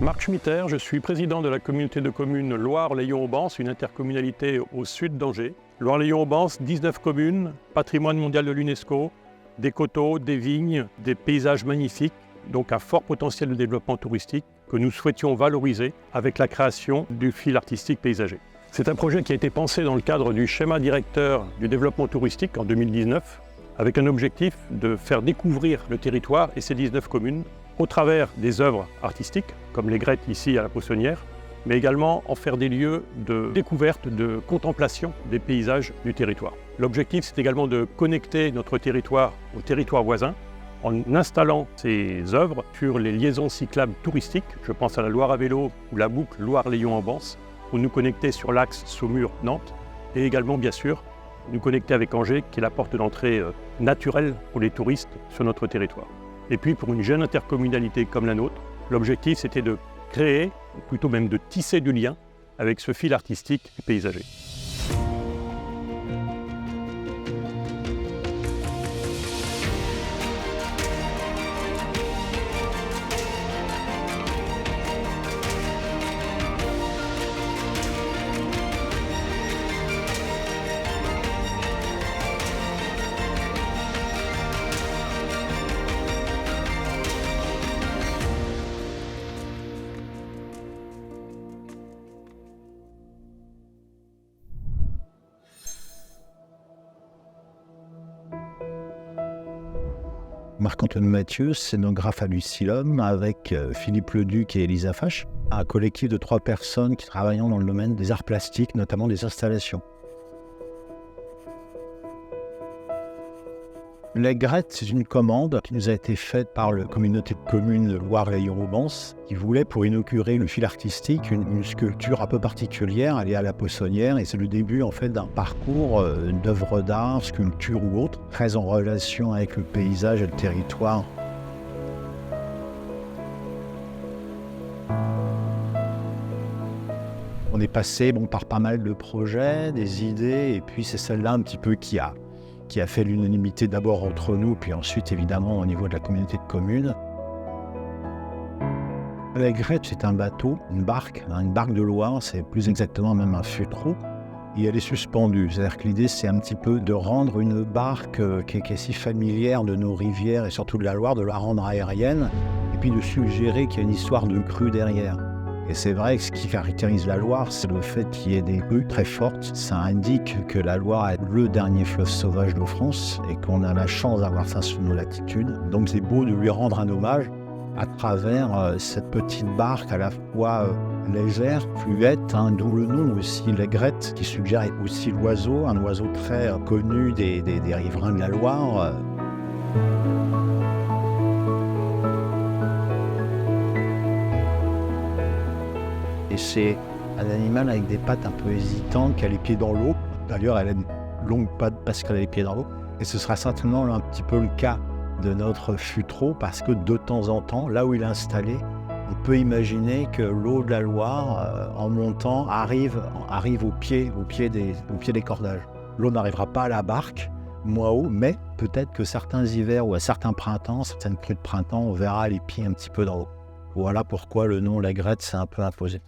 Marc Schmitter, je suis président de la communauté de communes Loire-Layon-Aubance, une intercommunalité au sud d'Angers. Loire-Layon-Aubance, 19 communes, patrimoine mondial de l'UNESCO, des coteaux, des vignes, des paysages magnifiques, donc un fort potentiel de développement touristique que nous souhaitions valoriser avec la création du fil artistique paysager. C'est un projet qui a été pensé dans le cadre du schéma directeur du développement touristique en 2019, avec un objectif de faire découvrir le territoire et ses 19 communes au travers des œuvres artistiques, comme les Grettes ici à la Poissonnière, mais également en faire des lieux de découverte, de contemplation des paysages du territoire. L'objectif, c'est également de connecter notre territoire au territoire voisin en installant ces œuvres sur les liaisons cyclables touristiques. Je pense à la Loire à vélo ou la boucle Loire-Layon-Aubance, pour nous connecter sur l'axe Saumur-Nantes et également, bien sûr, nous connecter avec Angers, qui est la porte d'entrée naturelle pour les touristes sur notre territoire. Et puis, pour une jeune intercommunalité comme la nôtre, l'objectif, c'était de créer, ou plutôt même de tisser du lien avec ce fil artistique et paysager. Marc-Antoine Mathieu, scénographe à Lucilum, avec Philippe Leduc et Elisa Fache, un collectif de 3 personnes qui travaillent dans le domaine des arts plastiques, notamment des installations. La Grette, c'est une commande qui nous a été faite par la communauté de communes de Loire-Layon-Aubance, qui voulait, pour inaugurer le fil artistique, une sculpture un peu particulière, elle est à la Poissonnière, et c'est le début en fait d'un parcours d'œuvres d'art, sculpture ou autre, très en relation avec le paysage et le territoire. On est passé par pas mal de projets, des idées, et puis c'est celle-là un petit peu qui a fait l'unanimité d'abord entre nous, puis ensuite évidemment au niveau de la communauté de communes. La Grette, c'est un bateau, une barque de Loire, c'est plus exactement même un fûtreau, et elle est suspendue. C'est-à-dire que l'idée, c'est un petit peu de rendre une barque qui est si familière de nos rivières et surtout de la Loire, de la rendre aérienne, et puis de suggérer qu'il y a une histoire de crue derrière. Et c'est vrai que ce qui caractérise la Loire, c'est le fait qu'il y ait des crues très fortes. Ça indique que la Loire est le dernier fleuve sauvage de France et qu'on a la chance d'avoir ça sur nos latitudes. Donc c'est beau de lui rendre un hommage à travers cette petite barque à la fois légère, fluette, d'où le nom aussi, l'aigrette, qui suggère aussi l'oiseau, un oiseau très connu des riverains de la Loire. Et c'est un animal avec des pattes un peu hésitantes, qui a les pieds dans l'eau. D'ailleurs, elle a une longue patte parce qu'elle a les pieds dans l'eau. Et ce sera certainement un petit peu le cas de notre fûtreau, parce que de temps en temps, là où il est installé, on peut imaginer que l'eau de la Loire, en montant, arrive au pied des cordages. L'eau n'arrivera pas à la barque, moins haut, mais peut-être que certains hivers ou à certains printemps, certaines crues de printemps, on verra les pieds un petit peu dans l'eau. Voilà pourquoi le nom l'aigrette s'est un peu imposé.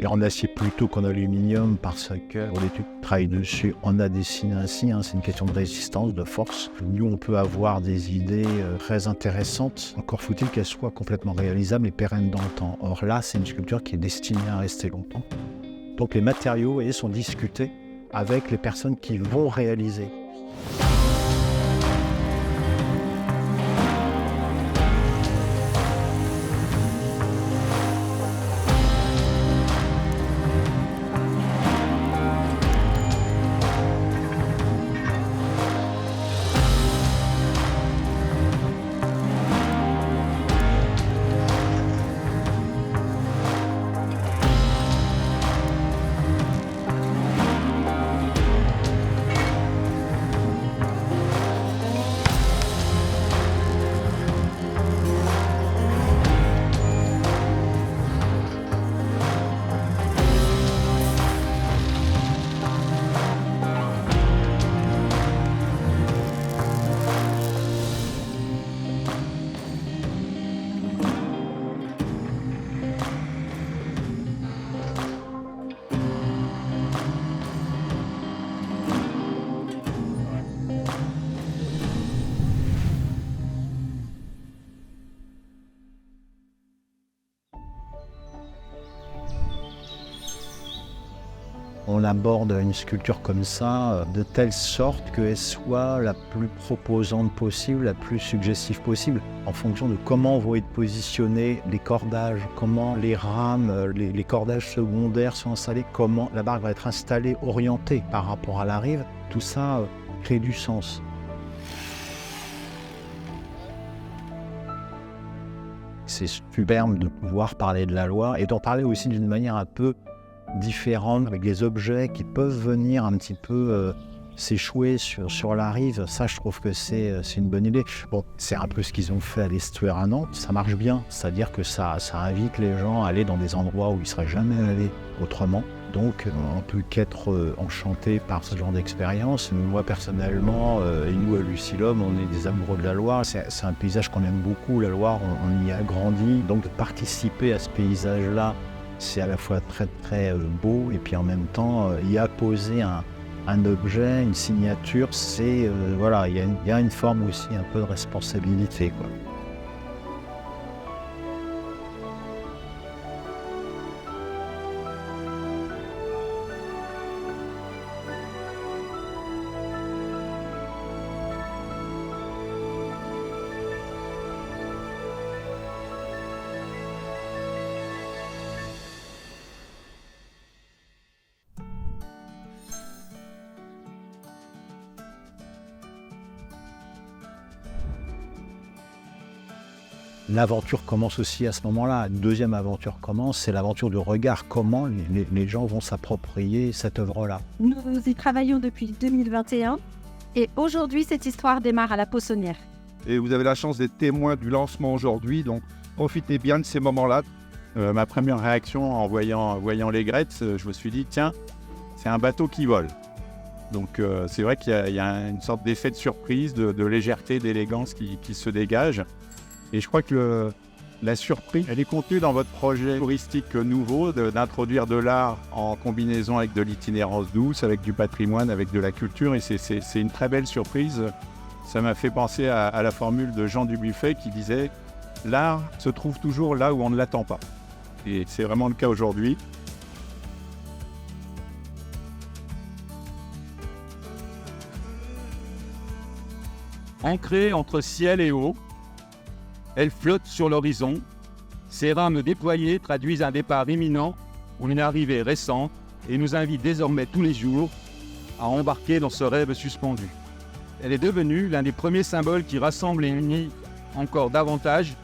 Et en acier plutôt qu'en aluminium, parce que pour l'étude qui travaille dessus, on a dessiné ainsi, c'est une question de résistance, de force. Nous, on peut avoir des idées très intéressantes, encore faut-il qu'elles soient complètement réalisables et pérennes dans le temps. Or là, c'est une sculpture qui est destinée à rester longtemps. Donc les matériaux sont discutés avec les personnes qui vont réaliser. on aborde une sculpture comme ça de telle sorte qu'elle soit la plus proposante possible, la plus suggestive possible, en fonction de comment vont être positionnés les cordages, comment les rames, les cordages secondaires sont installés, comment la barque va être installée, orientée par rapport à la rive. Tout ça crée du sens. C'est superbe de pouvoir parler de la Loire et d'en parler aussi d'une manière un peu différente, avec des objets qui peuvent venir un petit peu s'échouer sur la rive. Ça, je trouve que c'est une bonne idée. Bon, c'est un peu ce qu'ils ont fait à l'Estuaire à Nantes. Ça marche bien, c'est-à-dire que ça invite les gens à aller dans des endroits où ils ne seraient jamais allés autrement. Donc, on ne peut qu'être enchanté par ce genre d'expérience. Moi, personnellement, et nous, à Lucilum, on est des amoureux de la Loire. C'est un paysage qu'on aime beaucoup, la Loire, on y a grandi. Donc, de participer à ce paysage-là, c'est à la fois très, très beau. Et puis, en même temps, y apposer un objet, une signature, c'est, voilà, il y a une forme aussi un peu de responsabilité, quoi. L'aventure commence aussi à ce moment-là. Une deuxième aventure commence, c'est l'aventure de regard. Comment les gens vont s'approprier cette œuvre-là. Nous y travaillons depuis 2021 et aujourd'hui, cette histoire démarre à la Poissonnière. Et vous avez la chance d'être témoin du lancement aujourd'hui, donc profitez bien de ces moments-là. Ma première réaction en voyant les Gretz, je me suis dit, tiens, c'est un bateau qui vole. Donc c'est vrai qu'il y a une sorte d'effet de surprise, de légèreté, d'élégance qui se dégage. Et je crois que la surprise, elle est contenue dans votre projet touristique nouveau d'introduire de l'art en combinaison avec de l'itinérance douce, avec du patrimoine, avec de la culture. Et c'est une très belle surprise. Ça m'a fait penser à la formule de Jean Dubuffet qui disait « L'art se trouve toujours là où on ne l'attend pas ». Et c'est vraiment le cas aujourd'hui. Ancrée entre ciel et eau, elle flotte sur l'horizon. Ses rames déployées traduisent un départ imminent ou une arrivée récente et nous invitent désormais tous les jours à embarquer dans ce rêve suspendu. Elle est devenue l'un des premiers symboles qui rassemble et unit encore davantage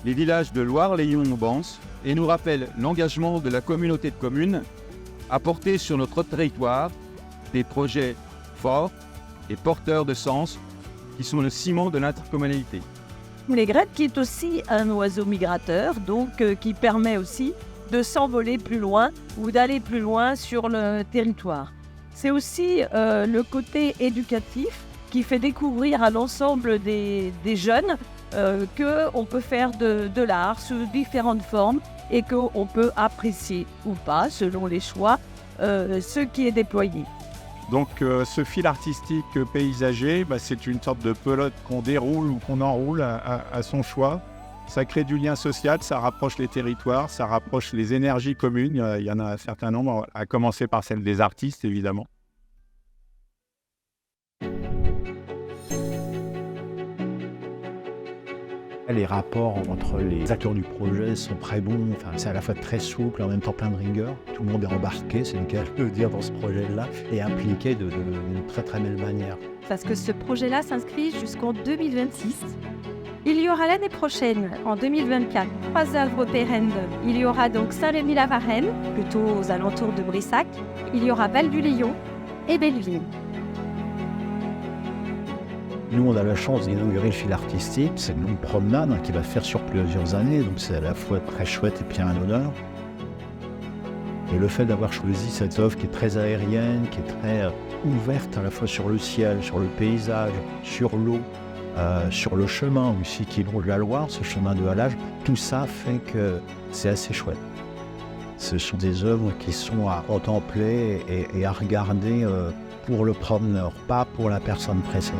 les villages de Loire-les-Yons-Bans et nous rappelle l'engagement de la communauté de communes à porter sur notre territoire des projets forts et porteurs de sens qui sont le ciment de l'intercommunalité. Les Gretz qui est aussi un oiseau migrateur, donc qui permet aussi de s'envoler plus loin ou d'aller plus loin sur le territoire. C'est aussi le côté éducatif qui fait découvrir à l'ensemble des jeunes qu'on peut faire de l'art sous différentes formes et qu'on peut apprécier ou pas, selon les choix, ce qui est déployé. Donc ce fil artistique paysager, c'est une sorte de pelote qu'on déroule ou qu'on enroule à son choix. Ça crée du lien social, ça rapproche les territoires, ça rapproche les énergies communes. Il y en a un certain nombre, à commencer par celle des artistes évidemment. Les rapports entre les acteurs du projet sont très bons, c'est à la fois très souple et en même temps plein de rigueur. Tout le monde est embarqué, c'est le cas de le dire, dans ce projet-là, et impliqué d'une très très belle manière. Parce que ce projet-là s'inscrit jusqu'en 2026. Il y aura l'année prochaine, en 2024, 3 œuvres pérennes. Il y aura donc Saint-Rémy-la-Varenne, plutôt aux alentours de Brissac. Il y aura Val-du-Léon et Belleville. Nous, on a la chance d'inaugurer le fil artistique. C'est une longue promenade qui va faire sur plusieurs années, donc c'est à la fois très chouette et puis un honneur. Et le fait d'avoir choisi cette œuvre qui est très aérienne, qui est très ouverte à la fois sur le ciel, sur le paysage, sur l'eau, sur le chemin aussi qui longe la Loire, ce chemin de halage, tout ça fait que c'est assez chouette. Ce sont des œuvres qui sont à contempler et à regarder pour le promeneur, pas pour la personne pressée.